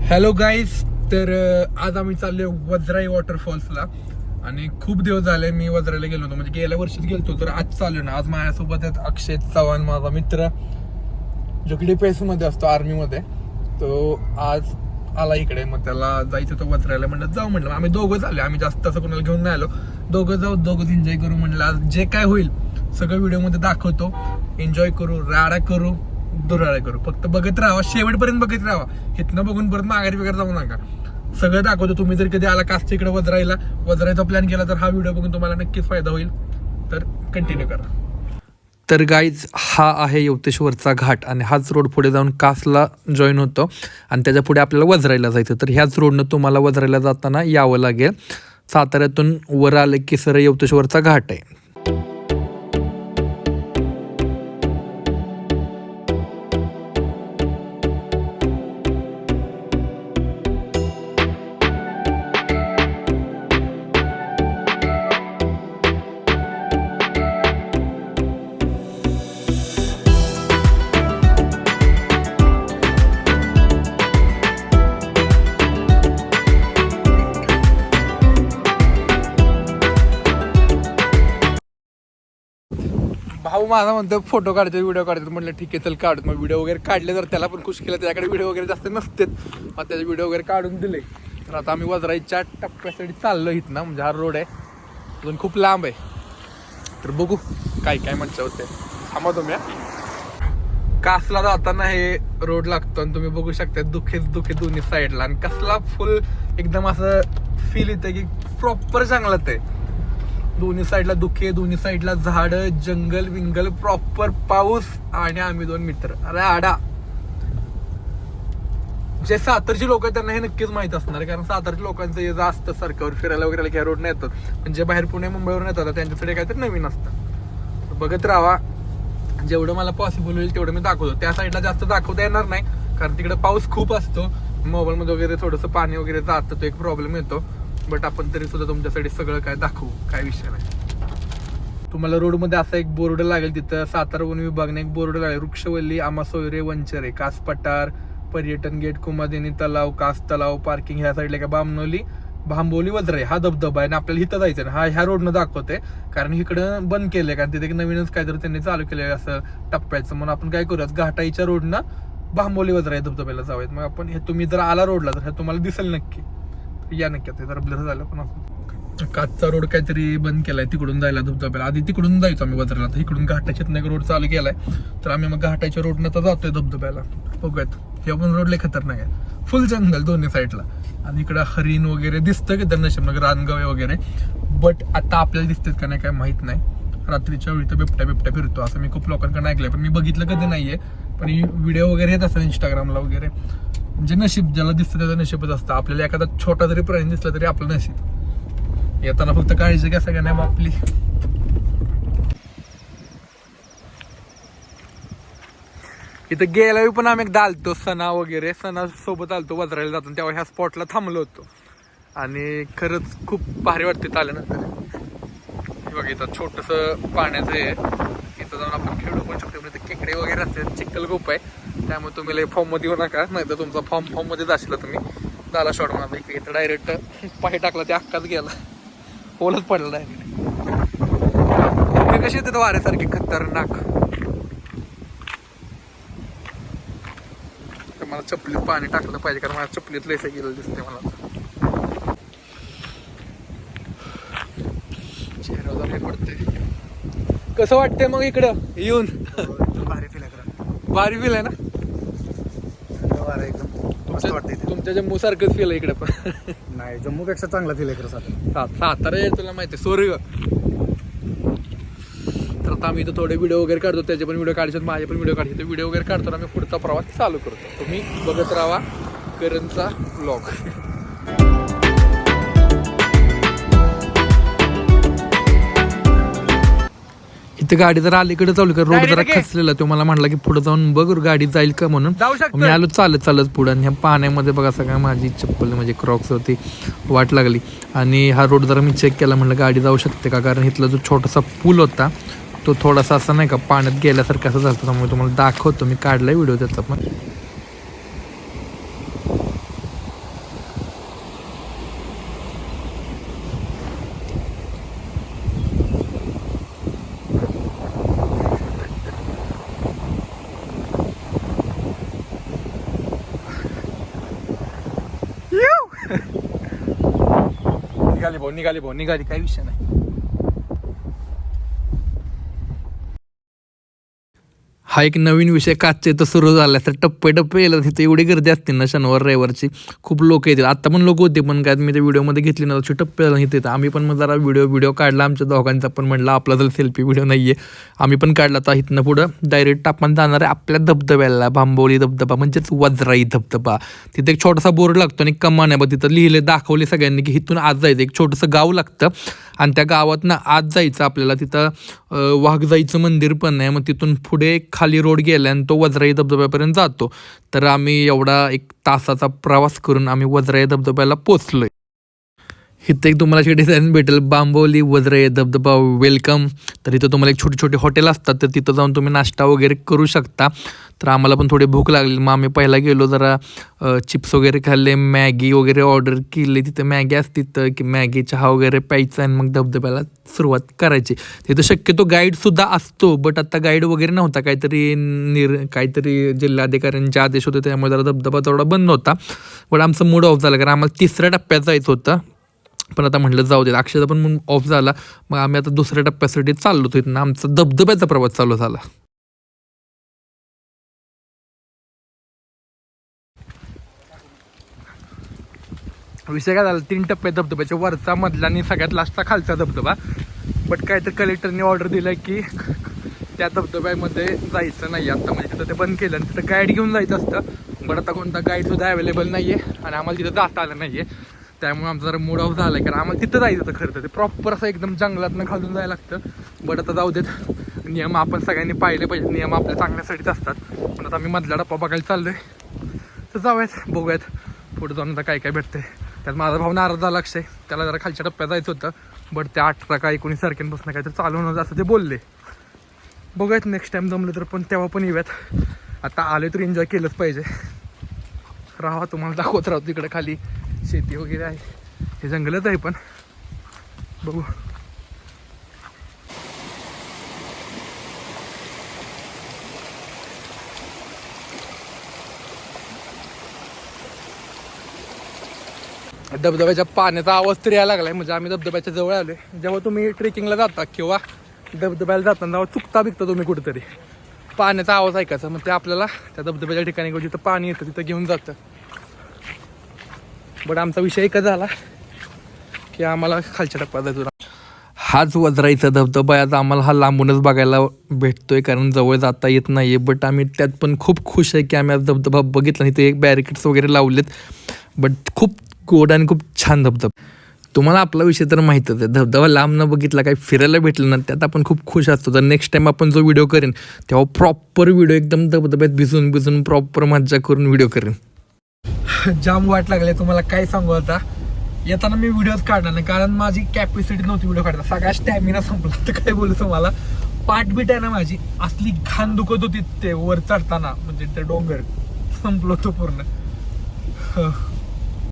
Hello guys. तर आज आम्ही चाललोय वज्राई वॉटरफॉल्सला आणि खूप दिवस झाले मी वज्राईला गेलो होतो, म्हणजे गेल्या वर्षीच गेलो. तर आज चालू ना. आज माझ्यासोबत आहेत अक्षय चव्हाण, माझा मित्र जो की DPS मध्ये असतो आर्मीमध्ये. तो आज आला इकडे, मग त्याला जायचं तो वज्राईला. म्हणलं जाऊ, म्हटलं आम्ही दोघं आलो. आम्ही जास्त असं कोणाला घेऊन नाही आलो, दोघं जाऊ, दोघंच एन्जॉय करू. म्हणलं आज जे काय होईल सगळं व्हिडिओमध्ये दाखवतो. एन्जॉय करू, राडा करू, दुराळा करू. फक्त बघत राहा, शेवटपर्यंत बघत राहा. इथनं बघून परत माघारी वगैरे जाऊ नका. सगळं दाखवतो. तुम्ही जर कधी आला कासच्या इकडे वज्राईचा प्लॅन केला तर हा व्हिडिओ बघून तुम्हाला नक्कीच फायदा होईल. तर कंटिन्यू करा. तर गाईज, हा आहे यवतेश्वरचा घाट आणि हाच रोड पुढे जाऊन कासला जॉईन होतो आणि त्याच्या पुढे आपल्याला वज्राईला जायचं. तर ह्याच रोडनं तुम्हाला वज्राईला जाताना यावं लागेल. साताऱ्यातून वर आले की सर यवतेश्वरचा घाट आहे. भाऊ माझा म्हणतो फोटो काढतो, व्हिडिओ काढतो. म्हटलं ठीक आहे, चल काढतो. मग व्हिडिओ वगैरे काढले तर त्याला पण खुश केलं. त्याच्याकडे व्हिडिओ वगैरे जास्त नसतेत, मग त्याचे व्हिडिओ वगैरे काढून दिले. तर आता आम्ही वज्राईच्या टप्प्यासाठी चाललो इथनं. म्हणजे हा रोड आहे, अजून खूप लांब आहे. तर बघू काय काय मज्जा होते. थांबा तुम्ही. कासला जाताना हे रोड लागतो आणि तुम्ही बघू शकता दुखे दोन्ही साईडला. आणि कसला फुल एकदम असं फील येतं की प्रॉपर जंगलात आहे. दोन्ही साईडला दुखे, दोन्ही साईडला झाडं, जंगल विंगल, प्रॉपर पाऊस आणि आम्ही दोन मित्र. अरे आडा. जे सातारची लोक आहेत त्यांना हे नक्कीच माहित असणार, कारण सातारच्या लोकांचं हे जास्त सरकारवर फिरायला वगैरे ह्या रोडने येतात. पण जे बाहेर पुणे मुंबईवरून येतात त्यांच्यासाठी काहीतरी नवीन असतं. बघत राहा. जेवढं मला पॉसिबल होईल तेवढं मी दाखवतो. त्या साईडला जास्त दाखवता येणार नाही, कारण तिकडे पाऊस खूप असतो. मोबाईलमध्ये वगैरे थोडंसं पाणी वगैरे जातं, तो एक प्रॉब्लेम येतो. बट आपण तरी सुद्धा तुमच्यासाठी सगळं काय दाखवू, काय विषय नाही. तुम्हाला रोडमध्ये असा एक बोर्ड लागेल, तिथं सातारा वन विभागने एक बोर्ड लागेल. वृक्षवल्ली, आमासोयरे, वंचरे, कास पठार, पर्यटन गेट, कुमादिनी तलाव, कास तलाव, पार्किंग. ह्या साईडला का भांबोली वज्राई हा धबधबा आहे आणि आपल्याला इथं जायचं. हा ह्या रोडनं दाखवते, कारण इकडं बंद केलंय, कारण तिथे नवीनच काहीतरी त्यांनी चालू केलंय असं टप्प्याचं. म्हणून आपण काय करूयात, घाटाईच्या रोडनं भांबोली वज्राई धबधब्याला जाऊयात. मग आपण हे तुम्ही जर आला रोडला तर हे तुम्हाला दिसेल नक्की. या नक्की. आता जरा ब्लर झालं, पण असं काचचा रोड काहीतरी बंद केलाय तिकडून जायला धबधब्याला. आधी तिकडून जायचो आम्ही वज्राला, तर इकडून घाटाच्यातनं एक रोड चालू केलाय. तर आम्ही मग घाटाच्या रोडनं तर जातोय धबधब्याला. बघूयात. हे पण रोड लय खतरनाक आहे, फुल जंगल दोन्ही साईडला. आणि इकडं हरिण वगैरे दिसतं की तर नशिब रानगवे वगैरे. बट आता आपल्याला दिसतात का नाही काय माहित नाही. रात्रीच्या वेळी तर बिबट्या फिरतो असं मी खूप लोकांकडे ऐकलंय, पण मी बघितलं कधी नाहीये. पण व्हिडिओ वगैरे येत असतात इंस्टाग्रामला वगैरे. म्हणजे नशीब ज्याला दिसतं त्याचं नशीबच असतं. आपल्याला एखादा छोटा जरी प्राणी दिसला तरी आपलं नशीब. येताना फक्त काळजी घ्या सगळ्यांना आपली. इथं गेल्यावेळी पण आम्ही एकदा आलतो, सणा सोबत आलतो वज्राईला जातो, तेव्हा ह्या स्पॉटला थांबलो होतो. आणि खरंच खूप भारी वाटते आल्यानंतर. बघा इथं छोटंसं पाण्याचं आहे, इथं जाऊन आपण खेळू पण शकतो. म्हणजे खेकडे वगैरे असतात, चिखल खूप आहे, त्यामुळे तुम्ही लय फॉर्म मध्ये येऊ नका, नाही तर तुमचा फॉर्म मध्ये जाशील तुम्ही. झाला शॉर्ट माझा. इथं डायरेक्ट पाय टाकला ते अक्काच गेला, पोलच पडला डायरेक्ट. तुम्ही कशी येते वाऱ्यासारखी खतरनाक. तर मला चपलीत पाणी टाकलं पाहिजे, कारण माझ्या चपलीत लयस गेलं दिसते मला. चेहऱ्यावर हे पडते. कसं वाटतंय मग इकडं येऊन? भारी फील आहे ना. तुमच्या जम्मू सारखंच फील आहे इकडे पण. नाही, जम्मूपेक्षा चांगला फील आहे खरं सातारा आहे, तुला माहिती आहे स्वर्ग. तर आता आम्ही इथं थोडे व्हिडिओ वगैरे काढतो, त्याचे पण व्हिडिओ काढायचे, माझे पण व्हिडिओ काढायचे. व्हिडिओ वगैरे काढतो आम्ही, पुढचा प्रवास चालू करतो. तुम्ही बघत राहा करणचा व्लॉग. इथे गाडी जरा अलीकडे चालू कर, रोड जरा खचलेला. तो मला म्हटला की पुढे जाऊन बघ गाडी जाईल का म्हणून. मी आलो चालत पुढे, आणि ह्या पाण्यामध्ये बघा सगळं माझी चप्पल म्हणजे क्रॉक्स होती, वाट लागली. आणि हा रोड जरा मी चेक केला, म्हणलं गाडी जाऊ शकते का, कारण इथला जो छोटासा पूल होता तो थोडासा असा नाही का पाण्यात गेल्यासारखं असं झालं. त्यामुळे तुम्हाला दाखवतो, मी काढलाय व्हिडिओ त्याचा पण. निघाली काही विषय नाही. हा एक नवीन विषय काचचे तर सुरू झाला तर टप्पे येईल तिथे एवढी गर्दी असते ना शनिवार रविवारची, खूप लोक येतील. आता पण लोक होते पण काय मी त्या व्हिडिओमध्ये घेतली ना तशी टप्पे इथे येतं. आम्ही पण मग जरा व्हिडिओ काढला आमच्या दोघांचा, पण म्हटलं आपला जर सेल्फी व्हिडिओ नाही आहे आम्ही पण काढला. तर इथनं पुढं डायरेक्ट आपण जाणार आहे आपल्या धबधब्याला, भांबोली धबधबा म्हणजेच वजराई धबधबा. तिथे एक छोटासा बोर्ड लागतो आणि कमान आहे बघ, तिथं लिहिले दाखवले सगळ्यांनी की इथून आज जायचं. एक छोटंसं गाव लागतं आणि त्या गावातनं आज जायचं आपल्याला. तिथं वाघजाईचं मंदिर पण आहे. मग तिथून पुढे खाली रोड गेला आणि तो वजराई धबधब्यापर्यंत जातो. तर आम्ही एवढा 1 तासाचा प्रवास करून आम्ही वजराई धबधब्याला पोचलोय. इथं एक तुम्हाला डिझाईन भेटेल बांबोली वजराई धबधबा वेलकम. तर इथं तुम्हाला एक छोटे हॉटेल असतात तर तिथं जाऊन तुम्ही नाश्ता वगैरे करू शकता. तर आम्हाला पण थोडी भूक लागली मग आम्ही पहिला गेलो, जरा चिप्स वगैरे खाल्ले, मॅगी वगैरे ऑर्डर केली. तिथं मॅगी असते तर की मॅगी चहा वगैरे प्यायचा आणि मग धबधब्याला सुरुवात करायची. तिथं शक्यतो गाईडसुद्धा असतो बट आता गाईड वगैरे नव्हता, काहीतरी जिल्हाधिकाऱ्यांचे आदेश होते त्यामुळे जरा धबधबा थोडा बंद होता. पण आमचं मूड ऑफ झाला कारण आम्हाला 3ऱ्या टप्प्यात जायचं होतं. पण आता म्हटलं जाऊ दे, अक्षयचा पण मूड ऑफ झाला. मग आम्ही आता 2ऱ्या टप्प्यासाठी चाललो. तिथं आमचा धबधब्याचा प्रवास चालू झाला. विषय काय झाला, 3 टप्पे धबधब्याच्या, वरचा, मधला आणि सगळ्यात लास्टचा खालचा धबधबा. बट काय तर कलेक्टरने ऑर्डर दिलं की त्या धबधब्यामध्ये जायचं नाही आता, म्हणजे तिथं ते बंद केलं आणि तिथं गाईड घेऊन जायचं असतं. बट आता कोणता गाईडसुद्धा अवेलेबल नाही आहे आणि आम्हाला तिथं जाता आलं नाही आहे. त्यामुळे आमचा जरा मूड ऑफ झाला आहे कारण आम्हाला तिथं जायचं होतं. खरं तर ते प्रॉपर असं एकदम जंगलातनं खालून जायला लागतं. बट आता जाऊ देत, नियम आपण सगळ्यांनी पाहिले पाहिजे, नियम आपल्या चांगल्यासाठीच असतात. पण आता आम्ही मधला टप्पा बघायला चाललो आहे. तर जाऊयात, बघूयात पुढे जाऊन आता काय भेटते. त्यात माझा भाऊ नाराज झाला अक्षय, त्याला जरा खालच्या टप्प्यात जायचं होतं. बट ते 18 का 19 तारखेपासून काय तर चालू होणार असं ते बोलले. बघूयात नेक्स्ट टाइम जमलं तर पण तेव्हा पण येऊयात. आता आले तर एन्जॉय केलंच पाहिजे. राहा, तुम्हाला दाखवत राहतो. तिकडे खाली शेती वगैरे आहे, हे जंगलच आहे पण बघू. धबधब्याच्या पाण्याचा आवाज तरी यायला लागलाय, म्हणजे आम्ही धबधब्याच्या जवळ आलोय. जेव्हा तुम्ही ट्रेकिंगला जाता किंवा धबधब्याला जाताना चुकता बिकता तुम्ही कुठेतरी पाण्याचा आवाज ऐकायचा, मग ते आपल्याला त्या धबधब्याच्या ठिकाणी जिथं पाणी येतं तिथं घेऊन जातं. बट आमचा विषय एकच झाला की आम्हाला खालच्या टप्प्यात जायचं. हाच वजराईचा धबधबा आता आम्हाला हा लांबूनच बघायला भेटतोय कारण जवळ जाता येत नाही आहे. बट आम्ही त्यात पण खूप खुश आहे की आम्ही आज धबधबा बघितला. इथे एक बॅरिकेड्स वगैरे लावलेत बट खूप गोड आणि खूप छान धबधबा. तुम्हाला आपला विषय तर माहीतच आहे, धबधबा लांब न बघितला काही फिरायला भेटलं ना त्यात आपण खूप खुश असतो. तर नेक्स्ट टाइम आपण जो व्हिडिओ करेन तेव्हा प्रॉपर व्हिडिओ एकदम धबधब्यात भिजून प्रॉपर मज्जा करून व्हिडिओ करेन. जाम वाट लागले तुम्हाला काय सांगू. आता येताना मी व्हिडिओज काढणार नाही कारण माझी कॅपॅसिटी नव्हती व्हिडिओ काढायला, सगळा स्टॅमिना संपला. तर काय बोलू तुम्हाला, पाठबीट आहे ना माझी असली घाण दुखत होती ते वर चढताना, म्हणजे ते डोंगर संपलो तो पूर्ण.